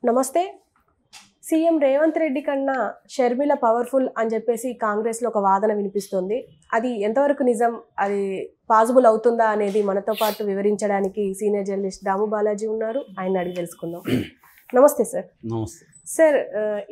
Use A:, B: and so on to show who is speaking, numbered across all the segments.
A: నమస్తే. సీఎం రేవంత్ రెడ్డి కన్నా షర్మిల పవర్‌ఫుల్ అని చెప్పేసి కాంగ్రెస్‌లో ఒక వాదన వినిపిస్తుంది. అది ఎంతవరకు నిజం? అది పాజిబుల్ అవుతుందా అనేది మనతో పాటు వివరించడానికి సీనియర్ జర్నలిస్ట్ దాము బాలాజీ ఉన్నారు. ఆయన్ని అడిగి తెలుసుకుందాం. నమస్తే సార్.
B: నమస్తే.
A: సార్,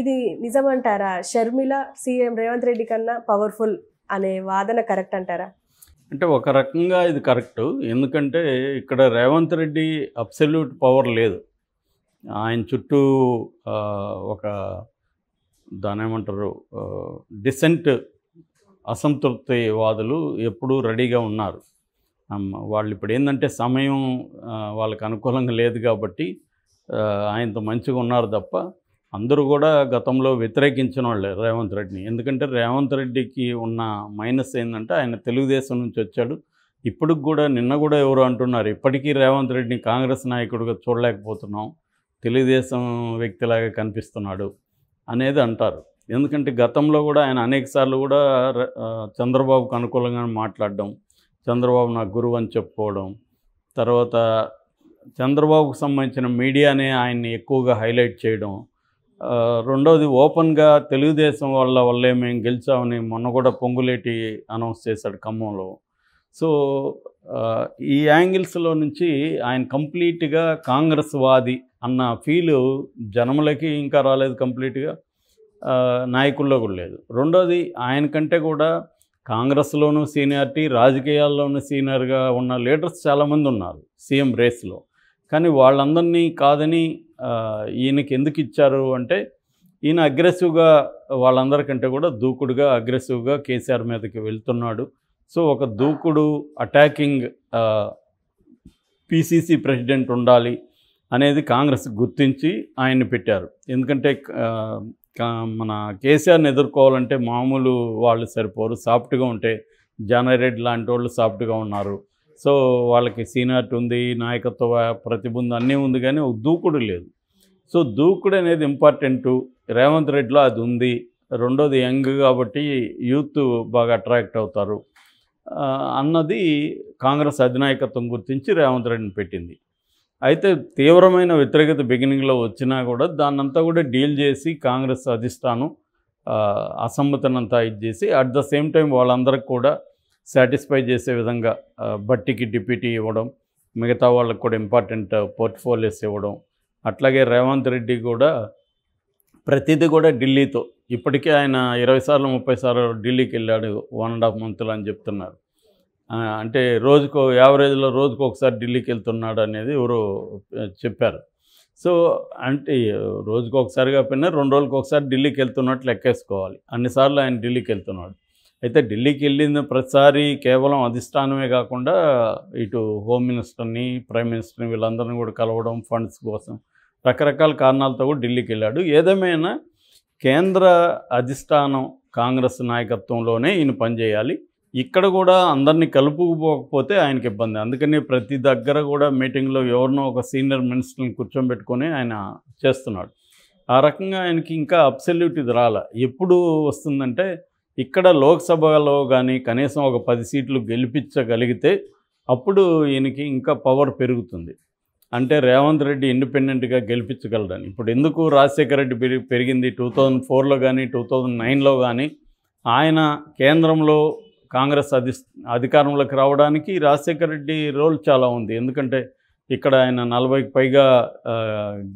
A: ఇది నిజమంటారా? షర్మిల సీఎం రేవంత్ రెడ్డి కన్నా పవర్‌ఫుల్ అనే వాదన కరెక్ట్ అంటారా?
B: అంటే ఒక రకంగా ఇది కరెక్టు. ఎందుకంటే ఇక్కడ రేవంత్ రెడ్డి అబ్సల్యూట్ పవర్ లేదు. ఆయన చుట్టూ ఒక దాన్నేమంటారు డిసెంట్ అసంతృప్తివాదులు ఎప్పుడూ రెడీగా ఉన్నారు. వాళ్ళు ఇప్పుడు ఏంటంటే సమయం వాళ్ళకి అనుకూలంగా లేదు కాబట్టి ఆయనతో మంచిగా ఉన్నారు తప్ప అందరూ కూడా గతంలో వ్యతిరేకించిన వాళ్ళే రేవంత్ రెడ్డిని. ఎందుకంటే రేవంత్ రెడ్డికి ఉన్న మైనస్ ఏంటంటే ఆయన తెలుగుదేశం నుంచి వచ్చాడు. ఇప్పటికి కూడా నిన్న కూడా ఎవరు అంటున్నారు, ఇప్పటికీ రేవంత్ రెడ్డిని కాంగ్రెస్ నాయకుడిగా చూడలేకపోతున్నాం, తెలుగుదేశం వ్యక్తిలాగా కనిపిస్తున్నాడు అనేది అంటారు. ఎందుకంటే గతంలో కూడా ఆయన అనేకసార్లు కూడా చంద్రబాబుకు అనుకూలంగా మాట్లాడడం, చంద్రబాబు నా గురువు అని చెప్పుకోవడం, తర్వాత చంద్రబాబుకు సంబంధించిన మీడియానే ఆయన్ని ఎక్కువగా హైలైట్ చేయడం, రెండవది ఓపెన్గా తెలుగుదేశం వల్లే మేము గెలిచామని మొన్న కూడా పొంగులేటి అనౌన్స్ చేశాడు ఖమ్మంలో. సో ఈ యాంగిల్స్లో నుంచి ఆయన కంప్లీట్గా కాంగ్రెస్ వాది అన్న ఫీలు జనములకి ఇంకా రాలేదు, కంప్లీట్గా నాయకుల్లో కూడా లేదు. రెండోది ఆయన కంటే కూడా కాంగ్రెస్లోనూ సీనియారిటీ, రాజకీయాల్లోనూ సీనియర్గా ఉన్న లీడర్స్ చాలామంది ఉన్నారు సీఎం రేస్లో. కానీ వాళ్ళందరినీ కాదని ఈయనకి ఎందుకు ఇచ్చారు అంటే ఈయన అగ్రెసివ్గా వాళ్ళందరికంటే కూడా దూకుడుగా అగ్రెసివ్గా కేసీఆర్ మీదకి వెళ్తున్నాడు. సో ఒక దూకుడు అటాకింగ్ పిసిసి ప్రెసిడెంట్ ఉండాలి అనేది కాంగ్రెస్ గుర్తించి ఆయన్ని పెట్టారు. ఎందుకంటే మన కేసీఆర్ని ఎదుర్కోవాలంటే మామూలు వాళ్ళు సరిపోరు, సాఫ్ట్గా ఉంటే జానారెడ్డి లాంటి వాళ్ళు సాఫ్ట్గా ఉన్నారు. సో వాళ్ళకి సీనియారిటీ ఉంది, నాయకత్వ ప్రతిభ ఉంది, అన్నీ ఉంది, కానీ ఒక దూకుడు లేదు. సో దూకుడు అనేది ఇంపార్టెంటు, రేవంత్ రెడ్డిలో అది ఉంది. రెండోది యంగ్ కాబట్టి యూత్ బాగా అట్రాక్ట్ అవుతారు అన్నది కాంగ్రెస్ అధినాయకత్వం గుర్తించి రేవంత్ రెడ్డిని పెట్టింది. అయితే తీవ్రమైన వ్యతిరేకత బిగినింగ్లో వచ్చినా కూడా దాన్నంతా కూడా డీల్ చేసి కాంగ్రెస్ అధిష్టానం అసమ్మతనంతా ఇచ్చేసి అట్ ద సేమ్ టైం వాళ్ళందరికీ కూడా సాటిస్ఫై చేసే విధంగా బట్టికి డిప్యూటీ ఇవ్వడం, మిగతా వాళ్ళకు కూడా ఇంపార్టెంట్ పోర్ట్ఫోలియోస్ ఇవ్వడం, అట్లాగే రేవంత్ రెడ్డి కూడా ప్రతిదీ కూడా ఢిల్లీతో, ఇప్పటికే ఆయన 20 సార్లు 30 సార్లు ఢిల్లీకి వెళ్ళాడు 1.5 మంత్లు అని చెప్తున్నారు. అంటే రోజుకో యావరేజ్లో రోజుకు ఒకసారి ఢిల్లీకి వెళ్తున్నాడు అనేది ఎవరో చెప్పారు. సో అంటే రోజుకు ఒకసారి కాకపోయినా 2 రోజులకు ఒకసారి ఢిల్లీకి వెళ్తున్నట్లు లెక్కేసుకోవాలి. అన్నిసార్లు ఆయన ఢిల్లీకి వెళ్తున్నాడు. అయితే ఢిల్లీకి వెళ్ళిన ప్రతిసారి కేవలం అధిష్టానమే కాకుండా ఇటు హోమ్ మినిస్టర్ని, ప్రైమ్ మినిస్టర్ని వీళ్ళందరినీ కూడా కలవడం, ఫండ్స్ కోసం రకరకాల కారణాలతో కూడా ఢిల్లీకి వెళ్ళాడు. ఏదేమైనా కేంద్ర అధిష్టానం కాంగ్రెస్ నాయకత్వంలోనే ఈయన పనిచేయాలి. ఇక్కడ కూడా అందరినీ కలుపుకుపోకపోతే ఆయనకి ఇబ్బంది. అందుకని ప్రతి దగ్గర కూడా మీటింగ్లో ఎవరినో ఒక సీనియర్ మినిస్టర్ని కూర్చోబెట్టుకొని ఆయన చేస్తున్నాడు. ఆ రకంగా ఆయనకి ఇంకా అబ్సల్యూట్ ఇది రాలే. ఎప్పుడు వస్తుందంటే ఇక్కడ లోక్సభలో కానీ కనీసం ఒక 10 సీట్లు గెలిపించగలిగితే అప్పుడు ఈయనకి ఇంకా పవర్ పెరుగుతుంది. అంటే రేవంత్ రెడ్డి ఇండిపెండెంట్గా గెలిపించగలడని. ఇప్పుడు ఎందుకు రాజశేఖర రెడ్డి పెరిగింది 2004లో కానీ 2009లో కానీ ఆయన కేంద్రంలో కాంగ్రెస్ అధికారంలోకి రావడానికి రాజశేఖర రెడ్డి రోల్ చాలా ఉంది. ఎందుకంటే ఇక్కడ ఆయన 40కి పైగా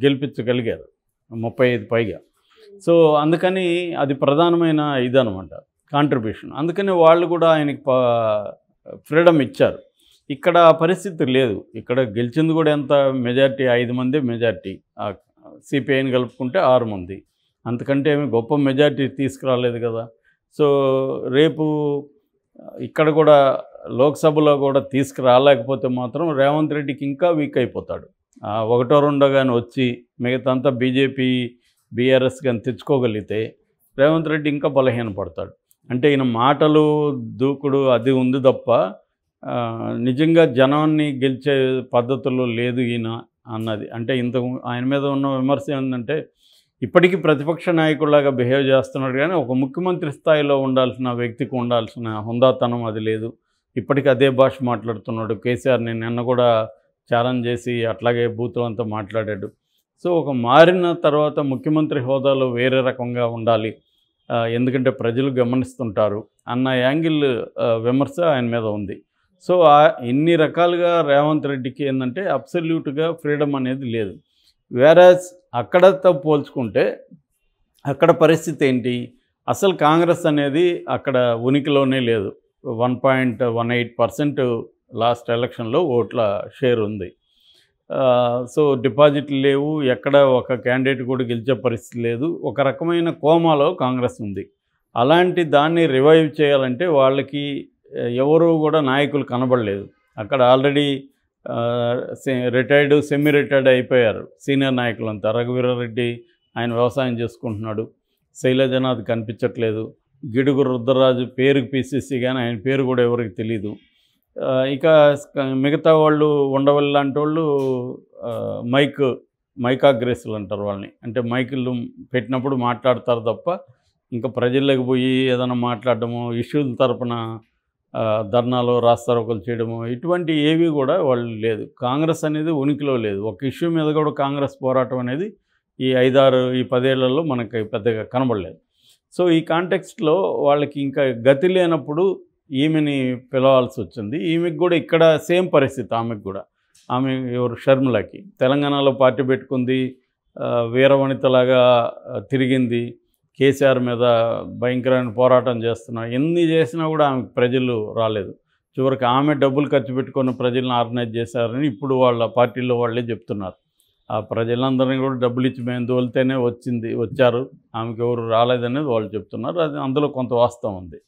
B: గెలిపించగలిగారు, 35 పైగా. సో అందుకని అది ప్రధానమైన ఇదనమాట, కాంట్రిబ్యూషన్. అందుకని వాళ్ళు కూడా ఆయనకి ఫ్రీడమ్ ఇచ్చారు. ఇక్కడ పరిస్థితి లేదు. ఇక్కడ గెలిచింది కూడా ఎంత మెజార్టీ, 5 మంది మెజార్టీ, సిపిఐని కలుపుకుంటే 6 మంది, అంతకంటే ఏమి గొప్ప మెజార్టీ తీసుకురాలేదు కదా. సో రేపు ఇక్కడ కూడా లోక్సభలో కూడా తీసుకురాలేకపోతే మాత్రం రేవంత్ రెడ్డికి ఇంకా వీక్ అయిపోతాడు. 1, 2 కానీ వచ్చి మిగతాంతా బీజేపీ, బీఆర్ఎస్ కానీ తెచ్చుకోగలిగితే రేవంత్ రెడ్డి ఇంకా బలహీనపడతాడు. అంటే ఈయన మాటలు దూకుడు అది ఉంది తప్ప నిజంగా జనాన్ని గెలిచే పద్ధతుల్లో లేదు ఈయన అన్నది. అంటే ఆయన మీద ఉన్న విమర్శ ఏంటంటే ఇప్పటికీ ప్రతిపక్ష నాయకుడిలాగా బిహేవ్ చేస్తున్నాడు, కానీ ఒక ముఖ్యమంత్రి స్థాయిలో ఉండాల్సిన వ్యక్తికి ఉండాల్సిన హుందాతనం అది లేదు. ఇప్పటికీ అదే భాష మాట్లాడుతున్నాడు. కేసీఆర్ని నిన్న కూడా ఛాలెంజ్ చేసి అట్లాగే బూతులంతా మాట్లాడాడు. సో ఒక మారిన తర్వాత ముఖ్యమంత్రి హోదాలో వేరే రకంగా ఉండాలి, ఎందుకంటే ప్రజలు గమనిస్తుంటారు అన్న యాంగిల్ విమర్శ ఆయన మీద ఉంది. సో ఇన్ని రకాలుగా రేవంత్ రెడ్డికి ఏంటంటే అబ్సల్యూట్గా ఫ్రీడమ్ అనేది లేదు. వేరాజ్ అక్కడతో పోల్చుకుంటే అక్కడ పరిస్థితి ఏంటి, అసలు కాంగ్రెస్ అనేది అక్కడ ఉనికిలోనే లేదు. 1.18% లాస్ట్ ఎలక్షన్లో ఓట్ల షేర్ ఉంది. సో డిపాజిట్లు లేవు, ఎక్కడ ఒక క్యాండిడేట్ కూడా గెలిచే పరిస్థితి లేదు. ఒక రకమైన కోమాలో కాంగ్రెస్ ఉంది. అలాంటి దాన్ని రివైవ్ చేయాలంటే వాళ్ళకి ఎవరు కూడా నాయకులు కనబడలేదు. అక్కడ ఆల్రెడీ రిటైర్డ్, సెమీ రిటైర్డ్ అయిపోయారు సీనియర్ నాయకులంతా. రఘువీరారెడ్డి ఆయన వ్యవసాయం చేసుకుంటున్నాడు, శైలజనాథ్ కనిపించట్లేదు, గిడుగు రుద్రరాజు పేరుకి పీసీసీ కానీ ఆయన పేరు కూడా ఎవరికి తెలీదు. ఇక మిగతా వాళ్ళు ఉండవల్లి లాంటి వాళ్ళు మైకాగ్రెస్లు అంటారు వాళ్ళని, అంటే మైకులు పెట్టినప్పుడు మాట్లాడతారు తప్ప ఇంకా ప్రజల్లోకి పోయి ఏదైనా మాట్లాడడము, ఇష్యూల తరపున ధర్నాలు రాస్తారోకలు చేయడము, ఇటువంటి ఏవి కూడా వాళ్ళు లేదు. కాంగ్రెస్ అనేది ఉనికిలో లేదు. ఒక ఇష్యూ మీద కూడా కాంగ్రెస్ పోరాటం అనేది ఈ 10 ఏళ్లలో మనకి పెద్దగా కనబడలేదు. సో ఈ కాంటెక్స్ట్లో వాళ్ళకి ఇంకా గతి లేనప్పుడు ఈమెని పిలవాల్సి వచ్చింది. ఈమెకు కూడా ఇక్కడ సేమ్ పరిస్థితి. ఆమెకు కూడా ఎవరు షర్మిలకి తెలంగాణలో పార్టీ పెట్టుకుంది, వీరవనితలాగా తిరిగింది, కేసీఆర్ మీద భయంకరమైన పోరాటం చేస్తున్నా, ఎన్ని చేసినా కూడా ఆమెకు ప్రజలు రాలేదు. చివరికి ఆమె డబ్బులు ఖర్చు పెట్టుకున్న ప్రజలను ఆర్గనైజ్ చేశారని ఇప్పుడు వాళ్ళ పార్టీలో వాళ్ళే చెప్తున్నారు. ఆ ప్రజలందరినీ కూడా డబ్బులు ఇచ్చి మేము తోలితేనే వచ్చారు, ఆమెకు ఎవరు రాలేదనేది వాళ్ళు చెప్తున్నారు. అది అందులో కొంత వాస్తవం ఉంది.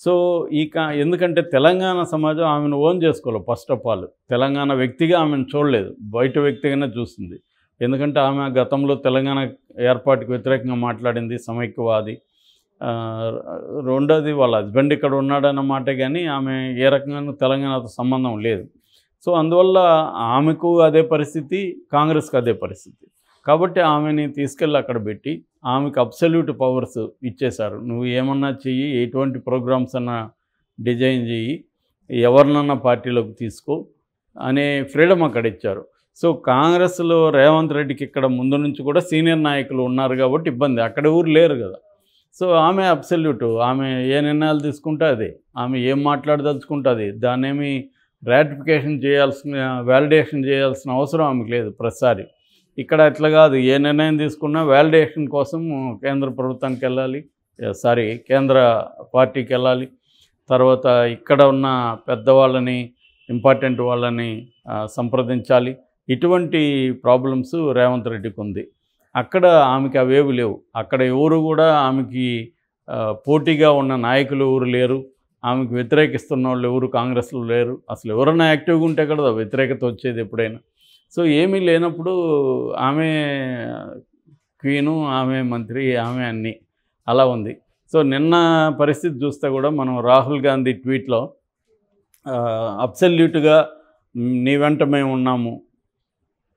B: సో ఎందుకంటే తెలంగాణ సమాజం ఆమెను ఓన్ చేసుకోవాలి. ఫస్ట్ ఆఫ్ ఆల్ తెలంగాణ వ్యక్తిగా ఆమెను చూడలేదు, బయట వ్యక్తిగానే చూస్తుంది. ఎందుకంటే ఆమె గతంలో తెలంగాణ ఏర్పాటుకు వ్యతిరేకంగా మాట్లాడింది, సమైక్యవాది. రెండోది వాళ్ళ హస్బెండ్ ఇక్కడ ఉన్నాడన్న మాట, కానీ ఆమె ఏ రకంగానూ తెలంగాణతో సంబంధం లేదు. సో అందువల్ల ఆమెకు అదే పరిస్థితి, కాంగ్రెస్కి అదే పరిస్థితి. కాబట్టి ఆమెని తీసుకెళ్ళి అక్కడ పెట్టి ఆమెకు అబ్సల్యూట్ పవర్స్ ఇచ్చేశారు. నువ్వు ఏమన్నా చెయ్యి, ఎటువంటి ప్రోగ్రామ్స్ అన్నా డిజైన్ చెయ్యి, ఎవరినన్నా పార్టీలోకి తీసుకో అనే ఫ్రీడమ్ అక్కడ ఇచ్చారు. సో కాంగ్రెస్లో రేవంత్ రెడ్డికి ఇక్కడ ముందు నుంచి కూడా సీనియర్ నాయకులు ఉన్నారు కాబట్టి ఇబ్బంది, అక్కడ ఊరు లేరు కదా. సో ఆమె అబ్సల్యూట్, ఆమె ఏ నిర్ణయాలు తీసుకుంటే అదే, ఆమె ఏం మాట్లాడదలుచుకుంటుంది, దాన్నేమి రాటిఫికేషన్ చేయాల్సిన, వ్యాలిడేషన్ చేయాల్సిన అవసరం ఆమెకు లేదు ప్రతిసారి. ఇక్కడ అట్లా కాదు, ఏ నిర్ణయం తీసుకున్నా వ్యాలిడేషన్ కోసం కేంద్ర ప్రభుత్వానికి వెళ్ళాలి, కేంద్ర పార్టీకి వెళ్ళాలి, తర్వాత ఇక్కడ ఉన్న పెద్దవాళ్ళని, ఇంపార్టెంట్ వాళ్ళని సంప్రదించాలి. ఇటువంటి ప్రాబ్లమ్స్ రేవంత్ రెడ్డికి ఉంది. అక్కడ ఆమెకి అవేవి లేవు. అక్కడ ఎవరు కూడా ఆమెకి పోటీగా ఉన్న నాయకులు ఎవరు లేరు, ఆమెకు వ్యతిరేకిస్తున్న వాళ్ళు ఎవరు కాంగ్రెస్లో లేరు. అసలు ఎవరైనా యాక్టివ్గా ఉంటే కదా వ్యతిరేకత వచ్చేది ఎప్పుడైనా. సో ఏమీ లేనప్పుడు ఆమె క్వీను, ఆమె మంత్రి, ఆమె అన్నీ అలా ఉంది. సో నిన్న పరిస్థితి చూస్తే కూడా మనం రాహుల్ గాంధీ ట్వీట్లో అబ్సల్యూట్గా నీ వెంట మేము ఉన్నాము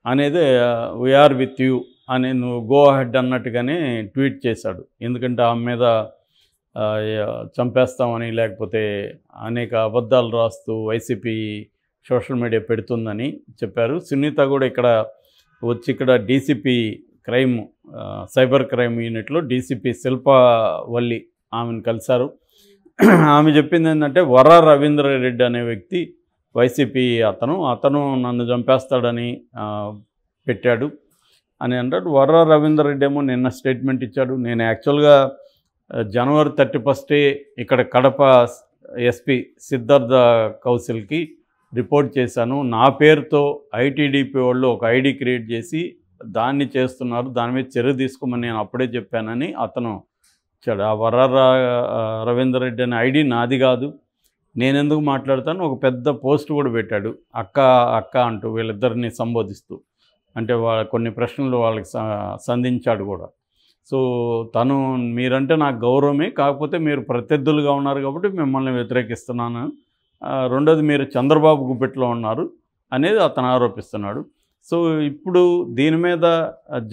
B: అనేది, వీఆర్ విత్ యూ అని, నువ్వు గో అహెడ్ అన్నట్టుగానే ట్వీట్ చేశాడు. ఎందుకంటే ఆమె మీద చంపేస్తామని, లేకపోతే అనేక అబద్ధాలు రాస్తూ వైసీపీ సోషల్ మీడియా పెడుతుందని చెప్పారు. సునీత కూడా ఇక్కడ డీసీపీ క్రైమ్, సైబర్ క్రైమ్ యూనిట్లో డీసీపీ శిల్పవల్లి ఆమెను కలిశారు. ఆమె చెప్పింది ఏంటంటే, వర్రా రవీంద్రారెడ్డి అనే వ్యక్తి వైసీపీ అతను నన్ను చంపేస్తాడని పెట్టాడు అని అంటాడు. వర్రా రవీంద్రారెడ్డి ఏమో నిన్న స్టేట్మెంట్ ఇచ్చాడు. నేను యాక్చువల్గా జనవరి 31 ఇక్కడ కడప ఎస్పీ సిద్ధార్థ కౌశల్కి రిపోర్ట్ చేశాను. నా పేరుతో ఐటీడీపీ వాళ్ళు ఒక ఐడి క్రియేట్ చేసి దాన్ని చేస్తున్నారు, దాని మీద చర్య తీసుకోమని నేను అప్పుడే చెప్పానని అతను ఇచ్చాడు. ఆ వర్రా రవీంద్రారెడ్డి అనే ఐడి నాది కాదు, నేనెందుకు మాట్లాడతాను, ఒక పెద్ద పోస్ట్ కూడా పెట్టాడు, అక్క అంటూ వీళ్ళిద్దరిని సంబోధిస్తూ. అంటే కొన్ని ప్రశ్నలు వాళ్ళకి సంధించాడు కూడా. సో తను, మీరంటే నాకు గౌరవమే, కాకపోతే మీరు ప్రత్యర్థులుగా ఉన్నారు కాబట్టి మిమ్మల్ని వ్యతిరేకిస్తున్నాను, రెండోది మీరు చంద్రబాబు గుప్పెట్లో ఉన్నారు అనేది అతను ఆరోపిస్తున్నాడు. సో ఇప్పుడు దీని మీద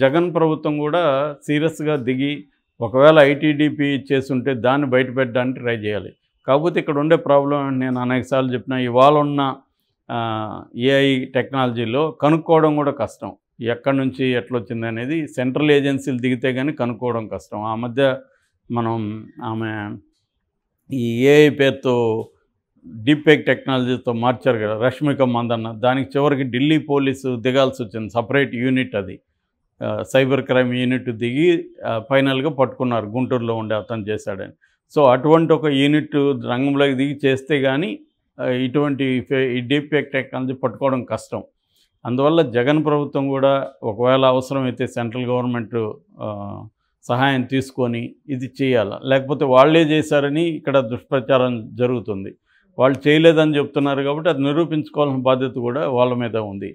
B: జగన్ ప్రభుత్వం కూడా సీరియస్గా దిగి, ఒకవేళ ఐటీడీపీ చేసుంటే దాన్ని బయటపెట్టడానికి ట్రై చేయాలి. కాకపోతే ఇక్కడ ఉండే ప్రాబ్లం, నేను అనేకసార్లు చెప్పిన, ఇవాళ ఉన్న ఏఐ టెక్నాలజీలో కనుక్కోవడం కూడా కష్టం. ఎక్కడి నుంచి ఎట్లొచ్చింది అనేది సెంట్రల్ ఏజెన్సీలు దిగితే కానీ కనుక్కోవడం కష్టం. ఆ మధ్య మనం ఆమె ఈ ఏఐ పేరుతో డీప్ టెక్నాలజీతో మార్చారు కదా రష్మిక మందన్న, దానికి చివరికి ఢిల్లీ పోలీసు దిగాల్సి వచ్చింది. సపరేట్ యూనిట్ అది, సైబర్ క్రైమ్ యూనిట్ దిగి ఫైనల్గా పట్టుకున్నారు గుంటూరులో ఉండే అతను చేశాడని. సో అటువంటి ఒక యూనిట్ రంగంలోకి దిగి చేస్తే కానీ ఇటువంటి ఈ డీప్ టెక్నాలజీ పట్టుకోవడం కష్టం. అందువల్ల జగన్ ప్రభుత్వం కూడా ఒకవేళ అవసరమైతే సెంట్రల్ గవర్నమెంట్ సహాయం తీసుకొని ఇది చేయాలి. లేకపోతే వాళ్ళే చేశారని ఇక్కడ దుష్ప్రచారం జరుగుతుంది. వాళ్ళు చేయలేదని చెప్తున్నారు కాబట్టి అది నిరూపించుకోవాల్సిన బాధ్యత కూడా వాళ్ళ మీద ఉంది.